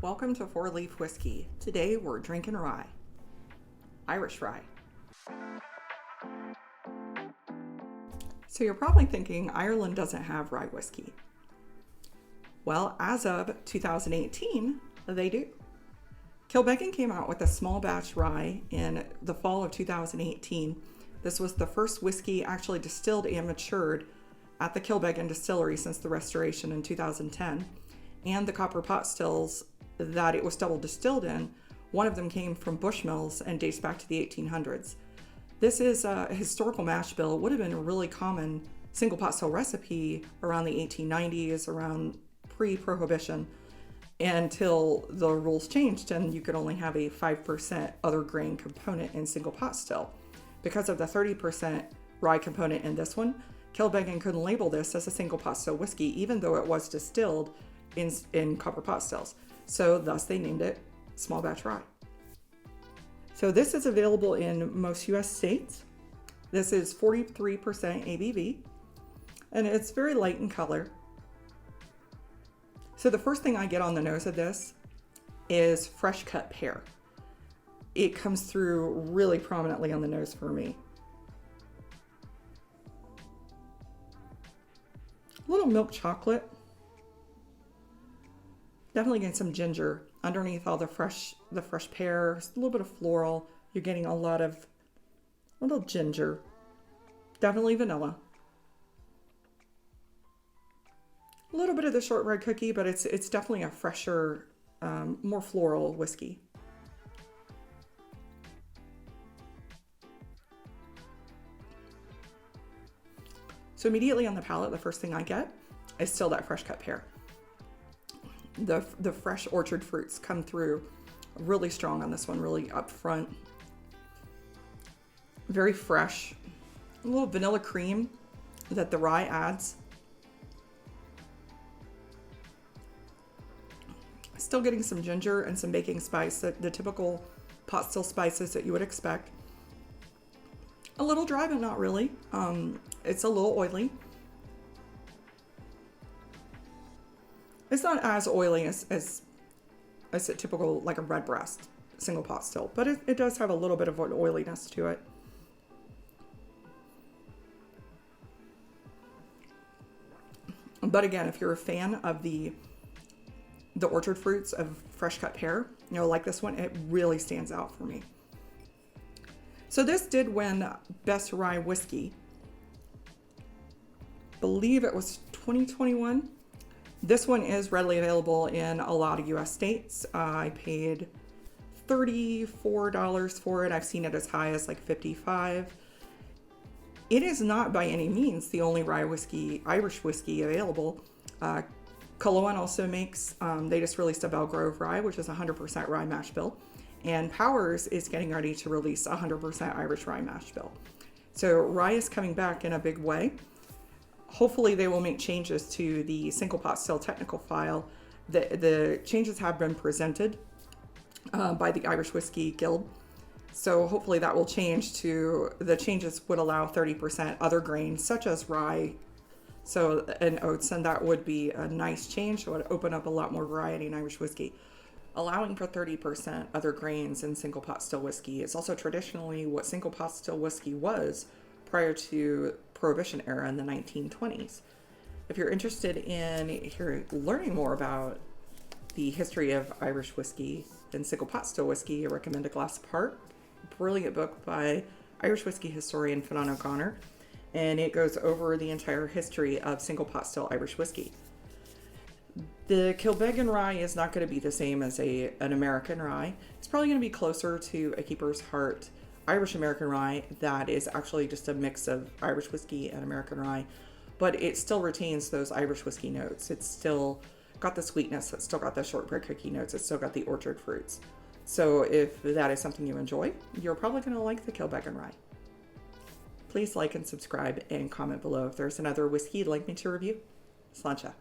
Welcome to Four Leaf Whiskey. Today we're drinking rye. Irish rye. So you're probably thinking Ireland doesn't have rye whiskey. Well, as of 2018, they do. Kilbeggan came out with a small batch rye in the fall of 2018. This was the first whiskey actually distilled and matured at the Kilbeggan distillery since the restoration in 2010. And the copper pot stills that it was double distilled in, one of them came from Bushmills and dates back to the 1800s. This is a historical mash bill. It would have been a really common single pot still recipe around the 1890s, around pre-prohibition, until the rules changed and you could only have a 5% other grain component in single pot still. Because of the 30% rye component in this one, Kilbeggan couldn't label this as a single pot still whiskey, even though it was distilled in copper pot stills. So thus they named it small batch rye. So this is available in most US states. This is 43% ABV and it's very light in color. So the first thing I get on the nose of this is fresh cut pear. It comes through really prominently on the nose for me. A little milk chocolate. Definitely getting some ginger underneath all the fresh pear, a little bit of floral. You're getting a little ginger, definitely vanilla. A little bit of the shortbread cookie, but it's definitely a fresher, more floral whiskey. So immediately on the palate, the first thing I get is still that fresh cut pear. The fresh orchard fruits come through really strong on this one, really up front. Very fresh. A little vanilla cream that the rye adds. Still getting some ginger and some baking spice, the typical pot still spices that you would expect. A little dry, but not really. It's a little oily. It's not as oily as a typical, like a red breast single pot still, but it does have a little bit of an oiliness to it. But again, if you're a fan of the orchard fruits of fresh cut pear, like this one, it really stands out for me. So this did win Best Rye Whiskey. Believe it was 2021. This one is readily available in a lot of US states. I paid $34 for it. I've seen it as high as like $55. It is not by any means the only rye whiskey, Irish whiskey available. Cullowen also makes, they just released a Belgrove rye, which is 100% rye mash bill. And Powers is getting ready to release 100% Irish rye mash bill. So rye is coming back in a big way. Hopefully they will make changes to the single pot still technical file. The changes have been presented by the Irish Whiskey Guild. So hopefully that will change to, the changes would allow 30% other grains such as rye and oats, and that would be a nice change. It would open up a lot more variety in Irish whiskey. Allowing for 30% other grains in single pot still whiskey is also traditionally what single pot still whiskey was prior to Prohibition era in the 1920s. If you're interested in learning more about the history of Irish whiskey and single pot still whiskey, I recommend A Glass Apart, a brilliant book by Irish whiskey historian Fionnán O'Connor, and it goes over the entire history of single pot still Irish whiskey. The Kilbeggan rye is not going to be the same as an American rye. It's probably going to be closer to a Keeper's Heart Irish American rye that is actually just a mix of Irish whiskey and American rye, but it still retains those Irish whiskey notes. It's still got the sweetness, it's still got the shortbread cookie notes, it's still got the orchard fruits. So if that is something you enjoy, you're probably going to like the Kilbeggan rye. Please like and subscribe and comment below if there's another whiskey you'd like me to review. Sláinte.